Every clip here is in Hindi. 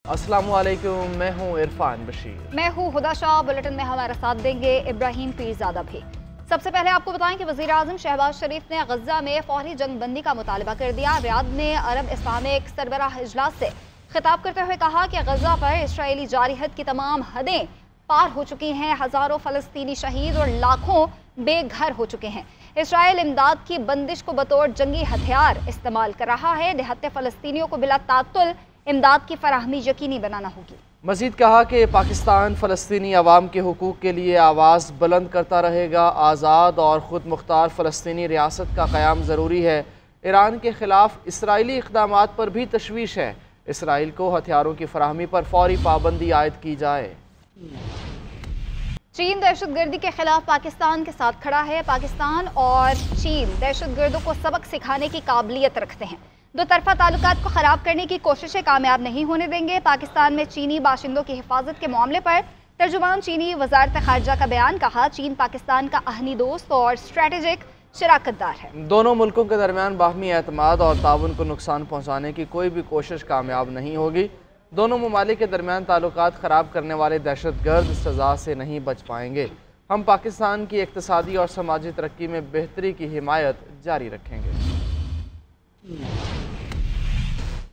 अस्सलामुअलैकुम, मैं हूँ इरफान बशीर। मैं हूँ हुदा शाह। बुलेटिन में हमारा साथ देंगे इब्राहिम पीरजादा भी। सबसे पहले आपको बताएं कि वज़ीर आज़म शहबाज शरीफ ने गज़ा में फौरी जंगबंदी का मुतालबा कर दिया। रियाद ने अरब इस्लामिक सरबराह इजलास से खिताब करते हुए कहा कि गज़ा पर इसराइली जारहत की तमाम हदें पार हो चुकी हैं। हज़ारों फ़लस्तीनी शहीद और लाखों बेघर हो चुके हैं। इसराइल इमदाद की बंदिश को बतौर जंगी हथियार इस्तेमाल कर रहा है। निहत्ते फ़लस्तीनियों को बिला तात्तुल इमदाद की फराहमी यकीनी बनाना होगी। मजीद कहा कि पाकिस्तान फ़लस्तीनी अवाम के हुकूक़ के लिए आवाज़ बुलंद करता रहेगा। आज़ाद और ख़ुद मुख्तार फ़लस्तीनी रियासत का क़याम ज़रूरी है। ईरान के ख़िलाफ़ इसराइली इक़दामात पर भी तशवीश है। इसराइल को हथियारों की फराहमी पर फौरी पाबंदी आयद की जाए। चीन दहशतगर्दी के खिलाफ पाकिस्तान के साथ खड़ा है। पाकिस्तान और चीन दहशतगर्दों को सबक सिखाने की काबिलियत रखते हैं। दो तरफा ताल्लुकात को ख़राब करने की कोशिशें कामयाब नहीं होने देंगे। पाकिस्तान में चीनी बाशिंदों की हिफाजत के मामले पर तर्जुमान चीनी वज़ारत ख़ारजा का बयान। कहा, चीन पाकिस्तान का अहनी दोस्त और स्ट्रेटेजिक शराकतदार है। दोनों मुल्कों के दरमियान बाहमी एतमाद और ताउन को नुकसान पहुँचाने की कोई भी कोशिश कामयाब नहीं होगी। दोनों ममालिक के दरमियान ताल्लुकात ख़राब करने वाले दहशतगर्द सज़ा से नहीं बच पाएंगे। हम पाकिस्तान की इक़्तिसादी और समाजी तरक्की में बेहतरी की हिमायत जारी रखेंगे।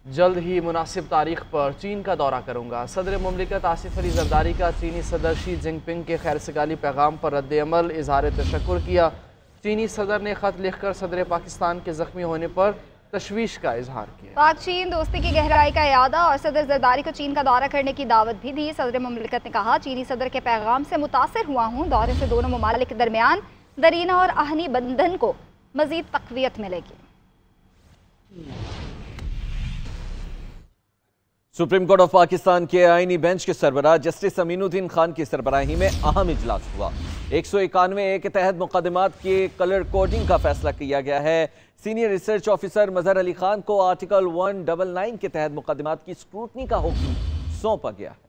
जल्द ही मुनासिब तारीख पर चीन का दौरा करूंगा। सदर मुमलिकत आसिफ अली जरदारी का चीनी सदर शी जिनपिंग के खैर सगाली पैगाम पर रद्द-ए-अमल इजहार तशक्कुर किया। चीनी सदर ने ख़त लिखकर सदर पाकिस्तान के ज़ख्मी होने पर तशवीश का इजहार किया। पाक चीन दोस्ती की गहराई का यादा और सदर जरदारी को चीन का दौरा करने की दावत भी दी। सदर मुमलिकत ने कहा, चीनी सदर के पैगाम से मुतासिर हुआ हूँ। दौरे से दोनों ममालिक के दरमियान दरीना और आहनी बंधन को मज़ीद तक़वियत मिलेगी। सुप्रीम कोर्ट ऑफ पाकिस्तान के आईनी बेंच के सरबराह जस्टिस अमीनुद्दीन खान की सरबराही में अहम इजलास हुआ। 191 के तहत मुकदमात के कलर कोडिंग का फैसला किया गया है। सीनियर रिसर्च ऑफिसर मजहर अली खान को आर्टिकल 199 के तहत मुकदमात की स्क्रूटनी का हुक्म सौंपा गया है।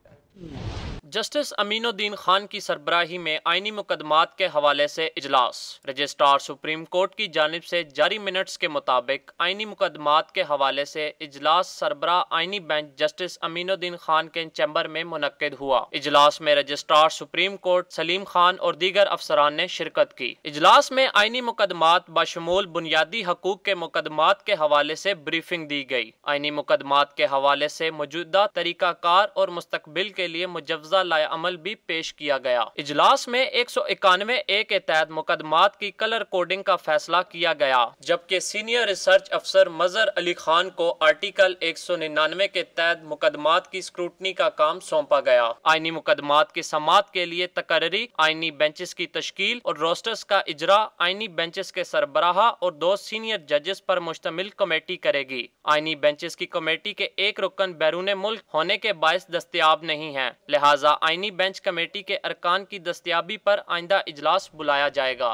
जस्टिस अमीनुद्दीन खान की सरबराही में आईनी मुकदमात के हवाले से इजलास। रजिस्ट्रार सुप्रीम कोर्ट की जानिब से जारी मिनट्स के मुताबिक आईनी मुकदमात के हवाले से इजलास सरबराह आईनी बेंच जस्टिस अमीनुद्दीन खान के चैम्बर में मुनक्किद हुआ। इजलास में registrar supreme court Salim Khan और दीगर अफसरान ने शिरकत की। इजलास में आईनी मुकदमात बशमूल बुनियादी हकूक के मुकदमात के हवाले से ब्रीफिंग दी गई। आईनी मुकदमात के हवाले से मौजूदा तरीकाकार और मुस्तकबिल के लिए मुजव्वज़ा लाए अमल भी पेश किया गया। इजलास में 191 के तहत मुकदमात की कलर कोडिंग का फैसला किया गया, जबकि सीनियर रिसर्च अफसर मजहर अली खान को आर्टिकल 199 के तहत मुकदमात की स्क्रूटनी का काम सौंपा गया। आईनी मुकदमात की समाअत के लिए तकर्री आईनी बेंचेस की तश्कील और रोस्टर्स का इजरा आईनी बेंचेस के सरबराह और 2 सीनियर जजेस पर मुश्तमिल कमेटी करेगी। आईनी बेंचेस की कमेटी के एक रुकन बैरून मुल्क होने के बायस दस्तयाब नहीं है, लिहाजा आईनी बेंच कमेटी के अरकान की दस्तयाबी पर आइंदा इजलास बुलाया जाएगा।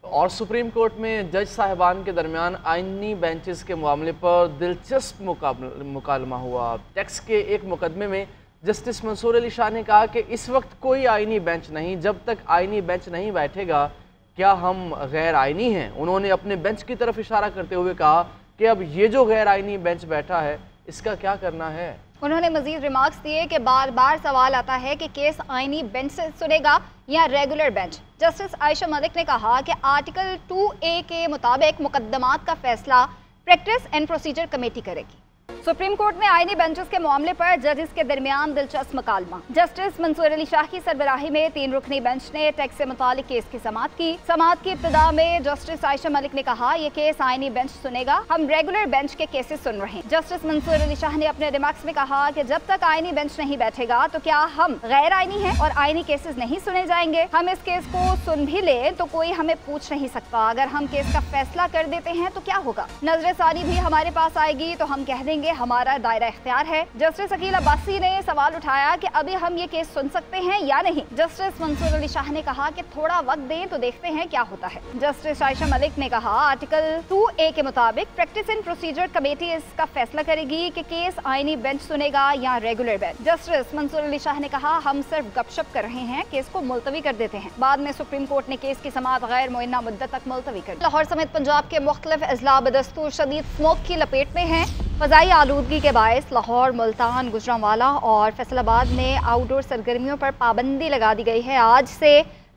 और सुप्रीम कोर्ट में जज साहिबान के दरमियान आईनी बेंचेस के मामले पर दिलचस्प मुकालमा हुआ। टैक्स के एक मुकदमे में जस्टिस मंसूर अली शाह ने कहा कि इस वक्त कोई आईनी बेंच नहीं, जब तक आईनी बेंच नहीं बैठेगा क्या हम गैर आईनी हैं। उन्होंने अपने बेंच की तरफ इशारा करते हुए कहा कि अब ये जो गैर आईनी बेंच बैठा है इसका क्या करना है। उन्होंने मजीद रिमार्क्स दिए कि बार बार सवाल आता है कि केस आईनी बेंच से सुनेगा या regular bench. Justice Ayesha Malik ने कहा कि आर्टिकल 2A के मुताबिक मुकदमात का फैसला प्रैक्टिस एंड प्रोसीजर कमेटी करेगी। सुप्रीम कोर्ट में आईनी बेंचेस के मामले पर जजेस के दरमियान दिलचस्प मुकालमा। जस्टिस मंसूर अली शाह की सरबराही में 3 रुकनी बेंच ने टैक्स से मुतालिक केस की समाअत की। समाअत की इब्तिदा में जस्टिस आयशा मलिक ने कहा, ये केस आईनी बेंच सुनेगा, हम रेगुलर बेंच के केसेस सुन रहे हैं। जस्टिस मंसूर अली शाह ने अपने रिमार्क्स में कहा कि जब तक आईनी बेंच नहीं बैठेगा तो क्या हम गैर आईनी हैं और आईनी केसेस नहीं सुने जाएंगे। हम इस केस को सुन भी ले तो कोई हमें पूछ नहीं सकता। अगर हम केस का फैसला कर देते हैं तो क्या होगा, नजर सानी भी हमारे पास आएगी तो हम कह देंगे हमारा दायरा इख्तियार है। जस्टिस अकील अब्बासी ने सवाल उठाया कि अभी हम ये केस सुन सकते हैं या नहीं। जस्टिस मंसूर अली शाह ने कहा कि थोड़ा वक्त दें तो देखते हैं क्या होता है। जस्टिस आयशा मलिक ने कहा, आर्टिकल 2A के मुताबिक प्रैक्टिस एंड प्रोसीजर कमेटी इसका फैसला करेगी कि केस आईनी बेंच सुनेगा या regular bench. Justice Mansoor Ali Shah ने कहा, हम सिर्फ गपशप कर रहे हैं, केस को मुलतवी कर देते हैं। बाद में सुप्रीम कोर्ट ने केस की समाअत गैर मुअय्यना मुद्दत तक मुलतवी कर दी। लाहौर समेत पंजाब के मुख्तलिफ अजला बदस्तूर शदीद स्मोक की लपेट में हैं। फ़ज़ाई आलूदगी के बायस लाहौर, मुल्तान, गुजरांवाला और फैसलाबाद में आउटडोर सरगर्मियों पर पाबंदी लगा दी गई है। आज से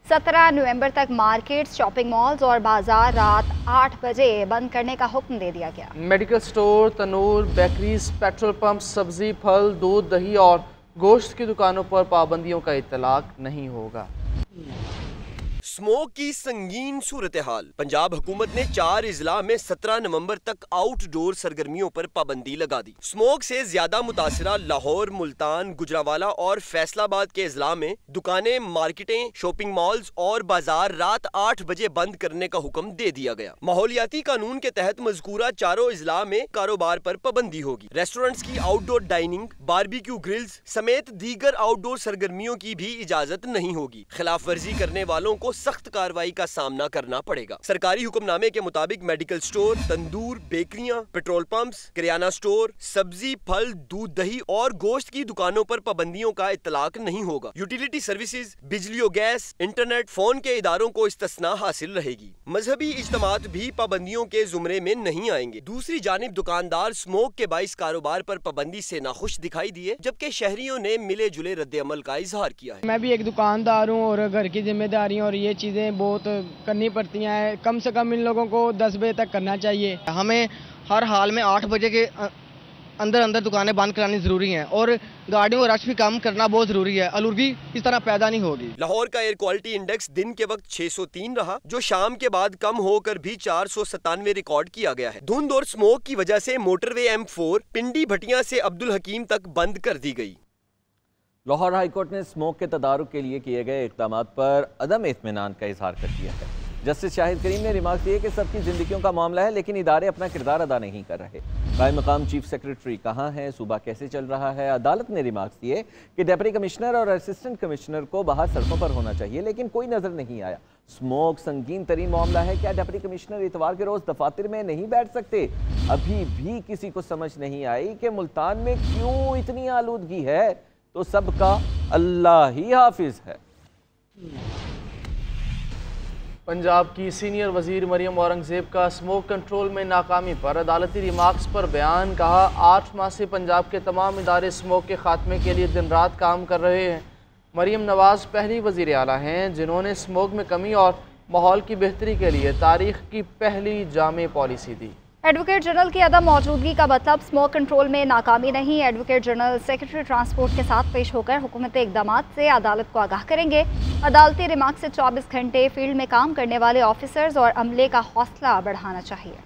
17 नवंबर तक मार्केट्स, शॉपिंग मॉल्स और बाजार रात 8 बजे बंद करने का हुक्म दे दिया गया। मेडिकल स्टोर, तनूर, बेकरीज, पेट्रोल पंप, सब्जी, फल, दूध, दही और गोश्त की दुकानों पर पाबंदियों का इतलाक नहीं होगा। स्मोक की संगीन सूरत हाल। पंजाब हुकूमत ने 4 इजला में 17 नवंबर तक आउटडोर सरगर्मियों पर पाबंदी लगा दी। स्मोक से ज्यादा मुतासरा लाहौर, मुल्तान, गुजरांवाला और फैसलाबाद के इजला में दुकानें, मार्केटें, शॉपिंग मॉल्स और बाजार रात 8 बजे बंद करने का हुक्म दे दिया गया। माहौलियाती कानून के तहत मजकूरा चारों इजला में कारोबार पर पाबंदी होगी। रेस्टोरेंट्स की आउटडोर डाइनिंग, बारबेक्यू ग्रिल्स समेत दीगर आउटडोर सरगर्मियों की भी इजाजत नहीं होगी। खिलाफ वर्जी करने वालों को सख्त कार्रवाई का सामना करना पड़ेगा। सरकारी हुक्मनामे के मुताबिक मेडिकल स्टोर, तंदूर, बेकरियां, पेट्रोल पंप्स, किराना स्टोर, सब्जी, फल, दूध, दही और गोश्त की दुकानों पर पाबंदियों का इतलाक नहीं होगा। यूटिलिटी सर्विसेज, बिजली और गैस, इंटरनेट, फोन के इदारों को इस्तिस्ना हासिल रहेगी। मजहबी इज्तिमात भी पाबंदियों के जुमरे में नहीं आएंगे। दूसरी जानिब दुकानदार स्मोक के बाइस कारोबार पर पाबंदी से नाखुश दिखाई दिए, जबकि शहरियों ने मिले जुले रद्द अमल का इजहार किया है। मैं भी एक दुकानदार हूँ और घर की जिम्मेदारियाँ और ये चीज़ें बहुत करनी पड़ती हैं। कम से कम इन लोगों को 10 बजे तक करना चाहिए। हमें हर हाल में 8 बजे के अंदर दुकानें बंद करानी ज़रूरी हैं और गाड़ियों का रश भी कम करना बहुत ज़रूरी है। आलूदगी इस तरह पैदा नहीं होगी। लाहौर का एयर क्वालिटी इंडेक्स दिन के वक्त 603 रहा, जो शाम के बाद कम होकर भी 497 रिकॉर्ड किया गया है। धुंध और स्मोक की वजह से मोटरवे M4 पिंडी भटिया से अब्दुल हकीम तक बंद कर दी गई। लाहौर हाईकोर्ट ने स्मोक के तदारुक के लिए किए गए इक़दाम पर अदम इत्मीनान का इजहार कर दिया है। जस्टिस शाहिद करीम ने रिमार्क दिए कि सबकी जिंदगियों का मामला है, लेकिन इदारे अपना किरदार अदा नहीं कर रहे। कायम मकाम चीफ सेक्रेटरी कहाँ है, सूबा कैसे चल रहा है। अदालत ने रिमार्क दिए कि डिप्टी कमिश्नर और असिस्टेंट कमिश्नर को बाहर सड़कों पर होना चाहिए, लेकिन कोई नजर नहीं आया। स्मोक संगीन तरीन मामला है, क्या डिप्टी कमिश्नर इतवार के रोज दफातर में नहीं बैठ सकते? अभी भी किसी को समझ नहीं आई कि मुल्तान में क्यों इतनी आलूदगी है, तो सबका अल्लाह ही हाफिज है। पंजाब की सीनियर वजीर मरियम औरंगजेब का स्मोक कंट्रोल में नाकामी पर अदालती रिमार्क्स पर बयान। कहा 8 माह से पंजाब के तमाम इदारे स्मोक के खात्मे के लिए दिन रात काम कर रहे हैं। मरियम नवाज पहली वजीर आला हैं जिन्होंने स्मोक में कमी और माहौल की बेहतरी के लिए तारीख की पहली जामे पॉलिसी दी। एडवोकेट जनरल की अदम मौजूदगी का मतलब स्मोक कंट्रोल में नाकामी नहीं। एडवोकेट जनरल सेक्रेटरी ट्रांसपोर्ट के साथ पेश होकर हुकूमती इक़दामात से अदालत को आगाह करेंगे। अदालती रिमार्क से 24 घंटे फील्ड में काम करने वाले ऑफिसर्स और अमले का हौसला बढ़ाना चाहिए।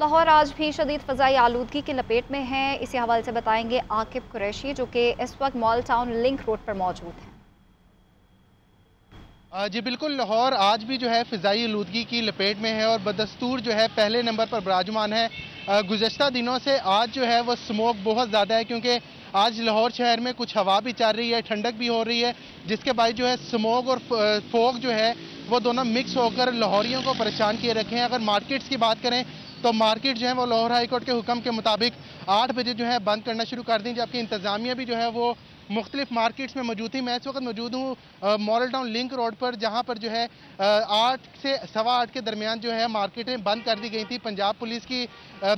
लाहौर आज भी शदीद फ़ज़ाई आलूदगी की लपेट में है। इसी हवाले से बताएंगे आकिब कुरैशी, जो कि इस वक्त मॉल टाउन लिंक रोड पर मौजूद हैं। जी बिल्कुल, लाहौर आज भी जो है फ़िज़ाई आलूदगी की लपेट में है और बदस्तूर जो है पहले नंबर पर विराजमान है। गुज़श्ता दिनों से आज जो है वो स्मोक बहुत ज़्यादा है, क्योंकि आज लाहौर शहर में कुछ हवा भी चल रही है, ठंडक भी हो रही है, जिसके बाद जो है स्मोक और फोग जो है वो दोनों मिक्स होकर लाहौरियों को परेशान किए रखे हैं। अगर मार्केट्स की बात करें तो मार्केट जो है वो लाहौर हाई कोर्ट के हुक्म के मुताबिक 8 बजे जो है बंद करना शुरू कर दी, जबकि इंतज़ामिया भी जो है वो मुख्तलिफ मार्केट्स में मौजूद थी। मैं इस वक्त मौजूद हूँ मॉडल टाउन लिंक रोड पर, जहाँ पर जो है 8 से 8:15 के दरमियान जो है मार्केटें बंद कर दी गई थी। पंजाब पुलिस की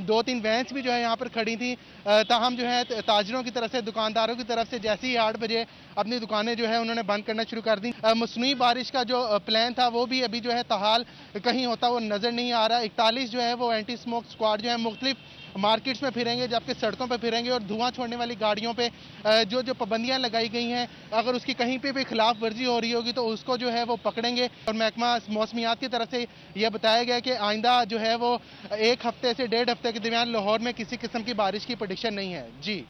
2-3 वैन्स भी जो है यहाँ पर खड़ी थी। ताहम जो है ताजरों की तरफ से, दुकानदारों की तरफ से जैसे ही 8 बजे अपनी दुकानें जो है उन्होंने बंद करना शुरू कर दी। मसनूई बारिश का जो प्लान था वो भी अभी जो है ताहाल कहीं होता वो नज़र नहीं आ रहा। 41 जो है वो एंटी स्मोक स्क्वाड जो है मुख्तलिफ मार्केट्स में फिरेंगे, जबकि सड़कों पर फिरेंगे और धुआं छोड़ने वाली गाड़ियों पे जो पाबंदियां लगाई गई हैं, अगर उसकी कहीं पे भी खिलाफ वर्जी हो रही होगी तो उसको जो है वो पकड़ेंगे। और महकमा मौसमियात की तरफ से यह बताया गया कि आइंदा जो है वो 1 हफ्ते से 1.5 हफ्ते के दरमियान लाहौर में किसी किस्म की बारिश की प्रेडिक्शन नहीं है। जी।